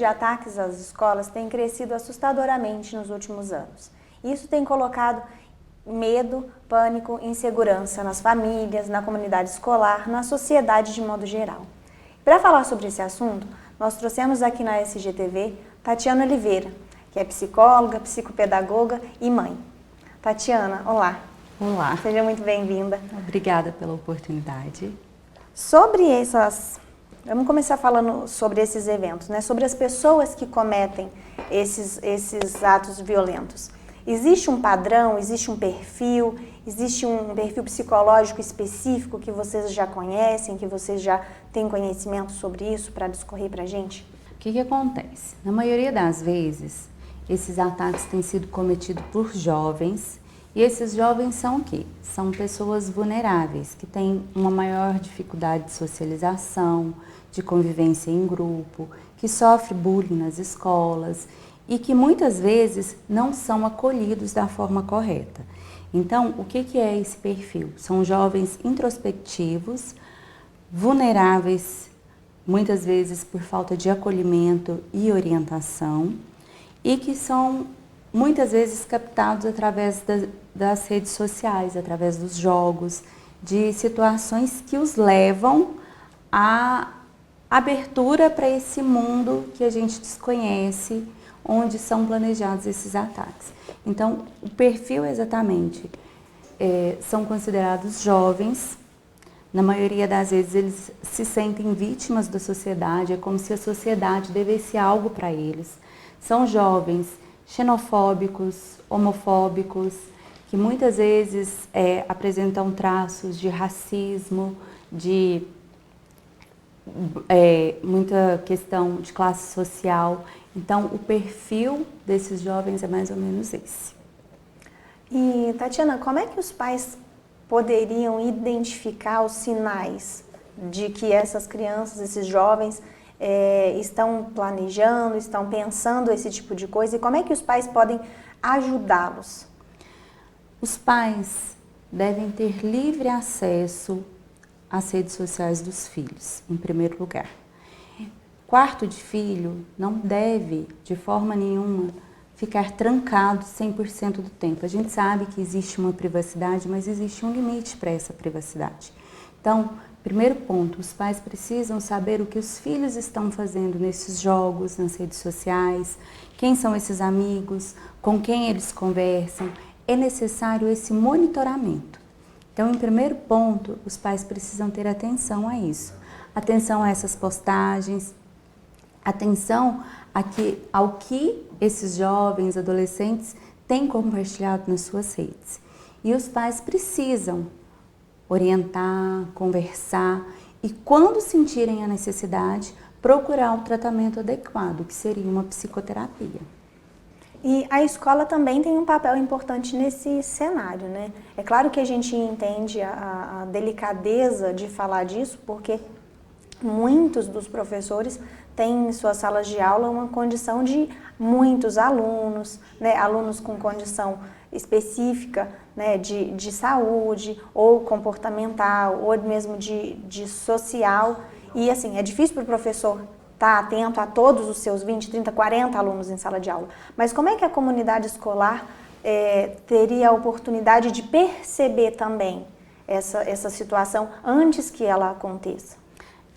ataques às escolas tem crescido assustadoramente nos últimos anos. Isso tem colocado medo, pânico, insegurança nas famílias, na comunidade escolar, na sociedade de modo geral. Para falar sobre esse assunto, nós trouxemos aqui na SGTV Tatiana Oliveira, que é psicóloga, psicopedagoga e mãe. Tatiana, olá. Olá. Seja muito bem-vinda. Obrigada pela oportunidade. Vamos começar falando sobre esses eventos, né? Sobre as pessoas que cometem esses atos violentos. Existe um padrão, existe um perfil psicológico específico que vocês já conhecem, que vocês já têm conhecimento sobre isso para discorrer para a gente? O que acontece? Na maioria das vezes, esses ataques têm sido cometidos por jovens, e esses jovens são o quê? São pessoas vulneráveis, que têm uma maior dificuldade de socialização, de convivência em grupo, que sofrem bullying nas escolas e que muitas vezes não são acolhidos da forma correta. Então, o que é esse perfil? São jovens introspectivos, vulneráveis, muitas vezes por falta de acolhimento e orientação, e que são muitas vezes captados através das redes sociais, através dos jogos, de situações que os levam à abertura para esse mundo que a gente desconhece, onde são planejados esses ataques. Então, o perfil exatamente são considerados jovens. Na maioria das vezes eles se sentem vítimas da sociedade, é como se a sociedade devesse algo para eles. São jovens xenofóbicos, homofóbicos, que muitas vezes apresentam traços de racismo, de muita questão de classe social. Então, o perfil desses jovens é mais ou menos esse. E, Tatiana, como é que os pais poderiam identificar os sinais de que essas crianças, esses jovens, estão planejando, estão pensando esse tipo de coisa, e como é que os pais podem ajudá-los? Os pais devem ter livre acesso às redes sociais dos filhos, em primeiro lugar. Quarto de filho não deve, de forma nenhuma, ficar trancado 100% do tempo. A gente sabe que existe uma privacidade, mas existe um limite para essa privacidade. Então, primeiro ponto, os pais precisam saber o que os filhos estão fazendo nesses jogos, nas redes sociais, quem são esses amigos, com quem eles conversam. É necessário esse monitoramento. Então, em primeiro ponto, os pais precisam ter atenção a isso. Atenção a essas postagens, atenção ao que esses jovens, adolescentes têm compartilhado nas suas redes. E os pais precisam orientar, conversar e, quando sentirem a necessidade, procurar um tratamento adequado, que seria uma psicoterapia. E a escola também tem um papel importante nesse cenário, né? É claro que a gente entende a delicadeza de falar disso, porque muitos dos professores têm em suas salas de aula uma condição de muitos alunos, né? Alunos com condição específica, né? de saúde, ou comportamental, ou mesmo de social. E assim, é difícil para o professor estar atento a todos os seus 20, 30, 40 alunos em sala de aula. Mas como é que a comunidade escolar teria a oportunidade de perceber também essa situação antes que ela aconteça?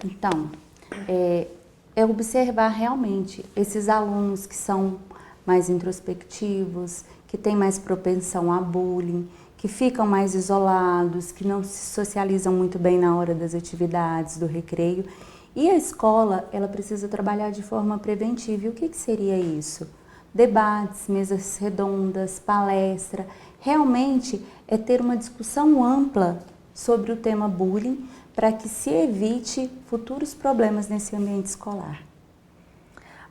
Então, é observar realmente esses alunos que são mais introspectivos, que têm mais propensão a bullying, que ficam mais isolados, que não se socializam muito bem na hora das atividades, do recreio. E a escola, ela precisa trabalhar de forma preventiva. E o que seria isso? Debates, mesas redondas, palestra. Realmente é ter uma discussão ampla sobre o tema bullying para que se evite futuros problemas nesse ambiente escolar.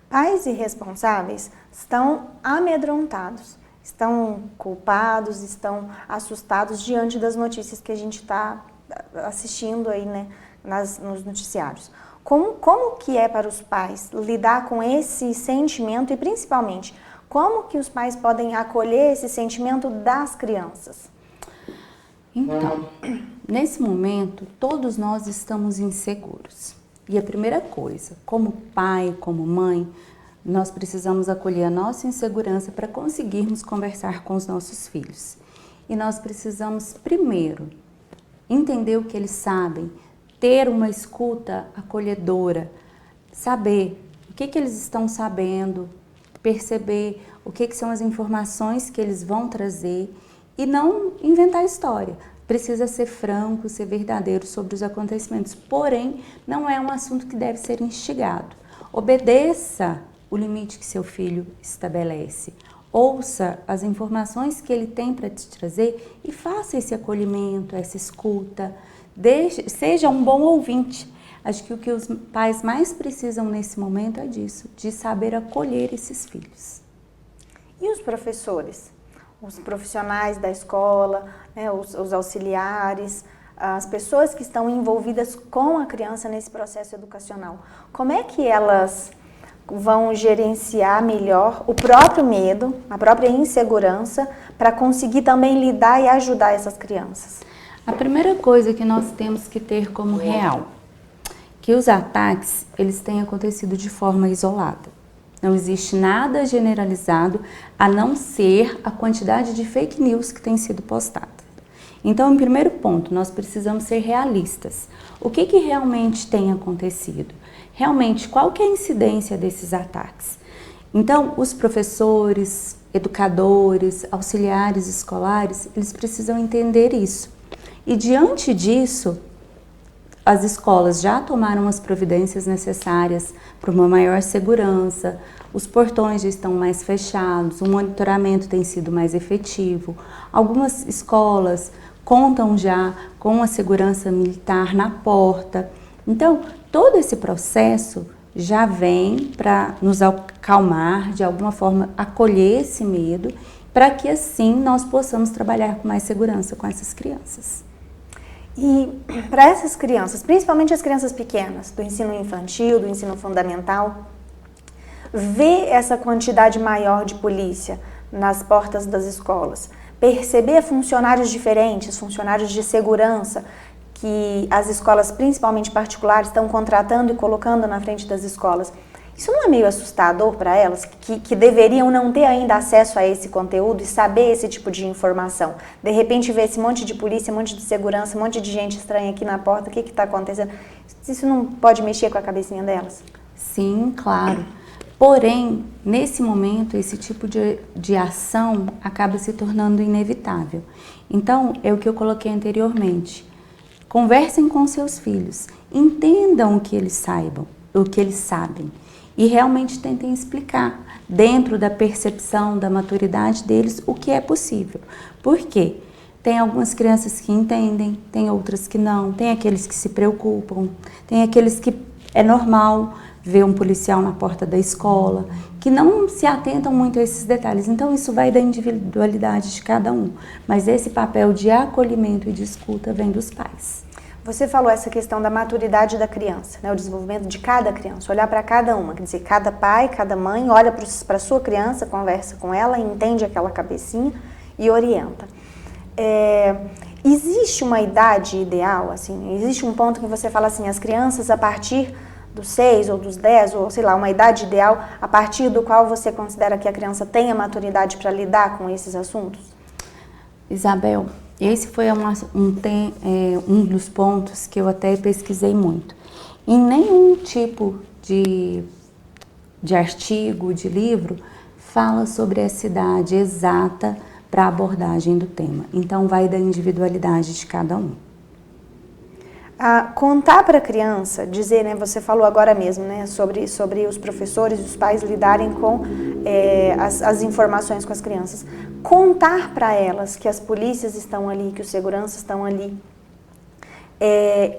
Pais irresponsáveis estão amedrontados, estão culpados, estão assustados diante das notícias que a gente está assistindo aí, né, nos noticiários. Como que é para os pais lidar com esse sentimento e, principalmente, como que os pais podem acolher esse sentimento das crianças? Então, nesse momento, todos nós estamos inseguros. E a primeira coisa, como pai, como mãe, nós precisamos acolher a nossa insegurança para conseguirmos conversar com os nossos filhos. E nós precisamos, primeiro, entender o que eles sabem, ter uma escuta acolhedora, saber o que eles estão sabendo, perceber o que são as informações que eles vão trazer e não inventar história. Precisa ser franco, ser verdadeiro sobre os acontecimentos, porém, não é um assunto que deve ser instigado. Obedeça o limite que seu filho estabelece. Ouça as informações que ele tem para te trazer e faça esse acolhimento, essa escuta. Seja um bom ouvinte. Acho que o que os pais mais precisam nesse momento é disso, de saber acolher esses filhos. E os professores? Os profissionais da escola, né, os auxiliares, as pessoas que estão envolvidas com a criança nesse processo educacional. Como é que elas vão gerenciar melhor o próprio medo, a própria insegurança, para conseguir também lidar e ajudar essas crianças? A primeira coisa que nós temos que ter como real, que os ataques, eles têm acontecido de forma isolada. Não existe nada generalizado, a não ser a quantidade de fake news que tem sido postada. Então, em primeiro ponto, nós precisamos ser realistas. O que realmente tem acontecido? Realmente, qual que é a incidência desses ataques? Então, os professores, educadores, auxiliares escolares, eles precisam entender isso. E diante disso, as escolas já tomaram as providências necessárias para uma maior segurança, os portões já estão mais fechados, o monitoramento tem sido mais efetivo. Algumas escolas contam já com a segurança militar na porta. Então, todo esse processo já vem para nos acalmar, de alguma forma acolher esse medo, para que assim nós possamos trabalhar com mais segurança com essas crianças. E para essas crianças, principalmente as crianças pequenas, do ensino infantil, do ensino fundamental, ver essa quantidade maior de polícia nas portas das escolas, perceber funcionários diferentes, funcionários de segurança, que as escolas, principalmente particulares, estão contratando e colocando na frente das escolas. Isso não é meio assustador para elas, que deveriam não ter ainda acesso a esse conteúdo e saber esse tipo de informação? De repente ver esse monte de polícia, um monte de segurança, um monte de gente estranha aqui na porta, o que está acontecendo? Isso não pode mexer com a cabecinha delas? Sim, claro. Porém, nesse momento, esse tipo de ação acaba se tornando inevitável. Então, é o que eu coloquei anteriormente. Conversem com seus filhos, entendam o que eles saibam, o que eles sabem. E realmente tentem explicar, dentro da percepção, da maturidade deles, o que é possível. Por quê? Tem algumas crianças que entendem, tem outras que não, tem aqueles que se preocupam, tem aqueles que é normal ver um policial na porta da escola, que não se atentam muito a esses detalhes. Então, isso vai da individualidade de cada um. Mas esse papel de acolhimento e de escuta vem dos pais. Você falou essa questão da maturidade da criança, né? O desenvolvimento de cada criança, olhar para cada uma, quer dizer, cada pai, cada mãe olha para a sua criança, conversa com ela, entende aquela cabecinha e orienta. Existe uma idade ideal, assim, existe um ponto que você fala assim, as crianças a partir dos 6 ou dos 10, ou sei lá, uma idade ideal a partir do qual você considera que a criança tenha maturidade para lidar com esses assuntos? Isabel, esse foi um dos pontos que eu até pesquisei muito. Em nenhum tipo de artigo, de livro, fala sobre essa idade exata para a abordagem do tema. Então, vai da individualidade de cada um. Contar para a criança, dizer, né, você falou agora mesmo, né, sobre os professores e os pais lidarem com as informações com as crianças. Contar para elas que as polícias estão ali, que os seguranças estão ali,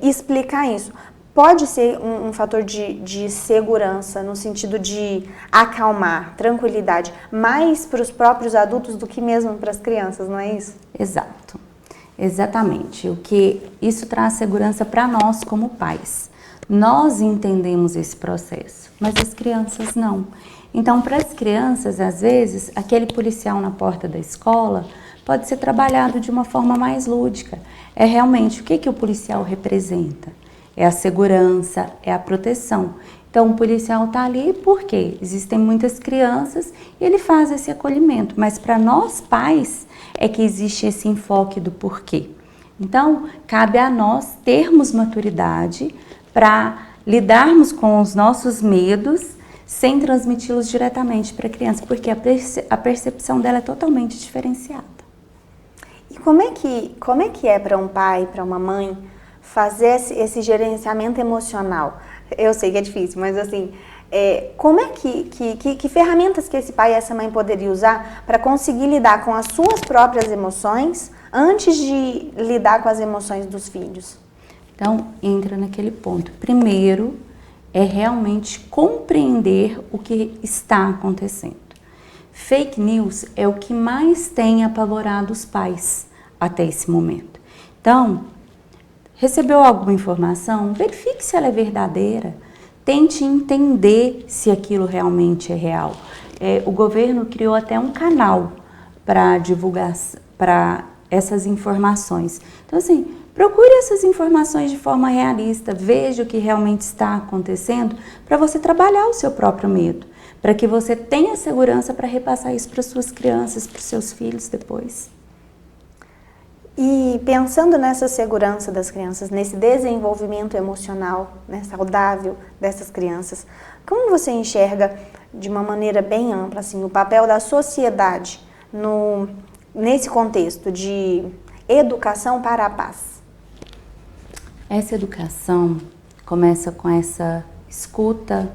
explicar isso. Pode ser um fator de segurança, no sentido de acalmar, tranquilidade, mais para os próprios adultos do que mesmo para as crianças, não é isso? Exato. Exatamente, o que isso traz segurança para nós como pais. Nós entendemos esse processo, mas as crianças não. Então, para as crianças, às vezes, aquele policial na porta da escola pode ser trabalhado de uma forma mais lúdica. É realmente o que o policial representa? É a segurança, é a proteção. Então, o policial está ali porque existem muitas crianças e ele faz esse acolhimento. Mas para nós pais é que existe esse enfoque do porquê. Então, cabe a nós termos maturidade para lidarmos com os nossos medos sem transmiti-los diretamente para a criança, porque a percepção dela é totalmente diferenciada. E como é que é para um pai, para uma mãe, fazer esse gerenciamento emocional? Eu sei que é difícil, mas assim, como é que ferramentas que esse pai e essa mãe poderiam usar para conseguir lidar com as suas próprias emoções antes de lidar com as emoções dos filhos? Então, entra naquele ponto. Primeiro, é realmente compreender o que está acontecendo. Fake news é o que mais tem apavorado os pais até esse momento. Então, recebeu alguma informação? Verifique se ela é verdadeira. Tente entender se aquilo realmente é real. O governo criou até um canal para divulgar para essas informações. Então, assim, procure essas informações de forma realista, veja o que realmente está acontecendo para você trabalhar o seu próprio medo, para que você tenha segurança para repassar isso para suas crianças, para os seus filhos depois. E pensando nessa segurança das crianças, nesse desenvolvimento emocional, né, saudável dessas crianças, como você enxerga de uma maneira bem ampla assim, o papel da sociedade nesse contexto de educação para a paz? Essa educação começa com essa escuta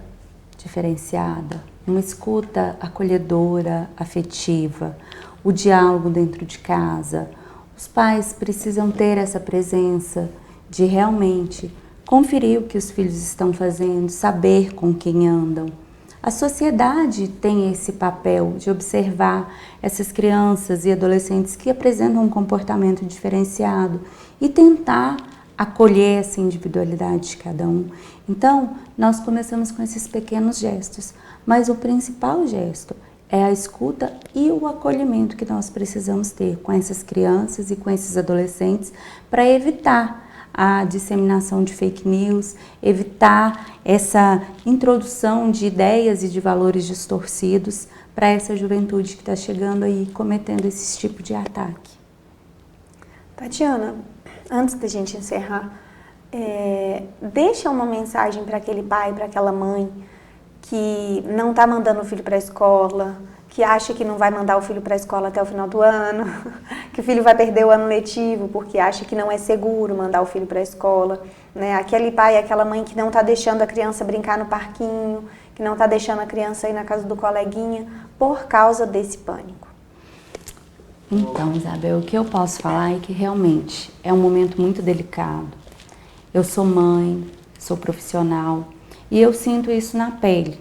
diferenciada, uma escuta acolhedora, afetiva, o diálogo dentro de casa. Os pais precisam ter essa presença de realmente conferir o que os filhos estão fazendo, saber com quem andam. A sociedade tem esse papel de observar essas crianças e adolescentes que apresentam um comportamento diferenciado e tentar acolher essa individualidade de cada um. Então, nós começamos com esses pequenos gestos, mas o principal gesto é a escuta e o acolhimento que nós precisamos ter com essas crianças e com esses adolescentes para evitar a disseminação de fake news, evitar essa introdução de ideias e de valores distorcidos para essa juventude que está chegando aí cometendo esse tipo de ataque. Tatiana, antes da gente encerrar, deixa uma mensagem para aquele pai, para aquela mãe que não está mandando o filho para a escola, que acha que não vai mandar o filho para a escola até o final do ano, que o filho vai perder o ano letivo porque acha que não é seguro mandar o filho para a escola, né? Aquele pai, aquela mãe que não está deixando a criança brincar no parquinho, que não está deixando a criança ir na casa do coleguinha por causa desse pânico. Então, Isabel, o que eu posso falar é que realmente é um momento muito delicado. Eu sou mãe, sou profissional e eu sinto isso na pele.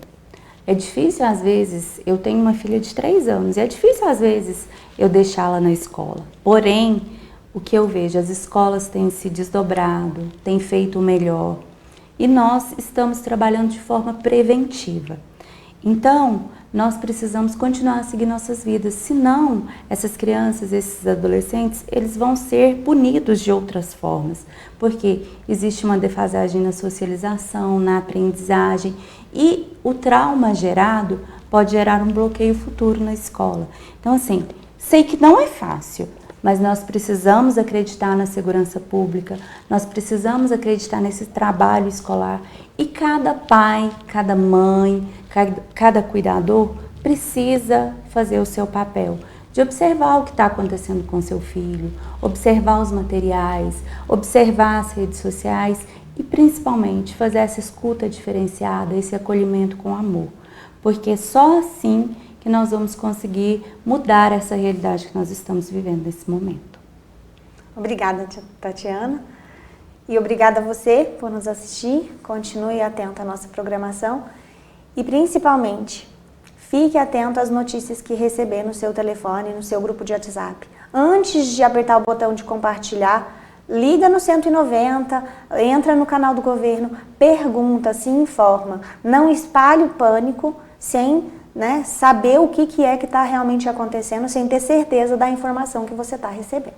É difícil às vezes, eu tenho uma filha de 3 anos, e é difícil às vezes eu deixá-la na escola. Porém, o que eu vejo, as escolas têm se desdobrado, têm feito o melhor e nós estamos trabalhando de forma preventiva. Então, nós precisamos continuar a seguir nossas vidas, senão essas crianças, esses adolescentes, eles vão ser punidos de outras formas, porque existe uma defasagem na socialização, na aprendizagem e o trauma gerado pode gerar um bloqueio futuro na escola. Então, assim, sei que não é fácil, mas nós precisamos acreditar na segurança pública, nós precisamos acreditar nesse trabalho escolar e cada pai, cada mãe, cada cuidador precisa fazer o seu papel de observar o que está acontecendo com seu filho, observar os materiais, observar as redes sociais e principalmente fazer essa escuta diferenciada, esse acolhimento com amor, porque só assim que nós vamos conseguir mudar essa realidade que nós estamos vivendo nesse momento. Obrigada, Tatiana. E obrigada a você por nos assistir. Continue atento à nossa programação e, principalmente, fique atento às notícias que receber no seu telefone, no seu grupo de WhatsApp. Antes de apertar o botão de compartilhar, liga no 190, entra no canal do governo, pergunta, se informa. Não espalhe o pânico sem saber o que é que está realmente acontecendo, sem ter certeza da informação que você está recebendo.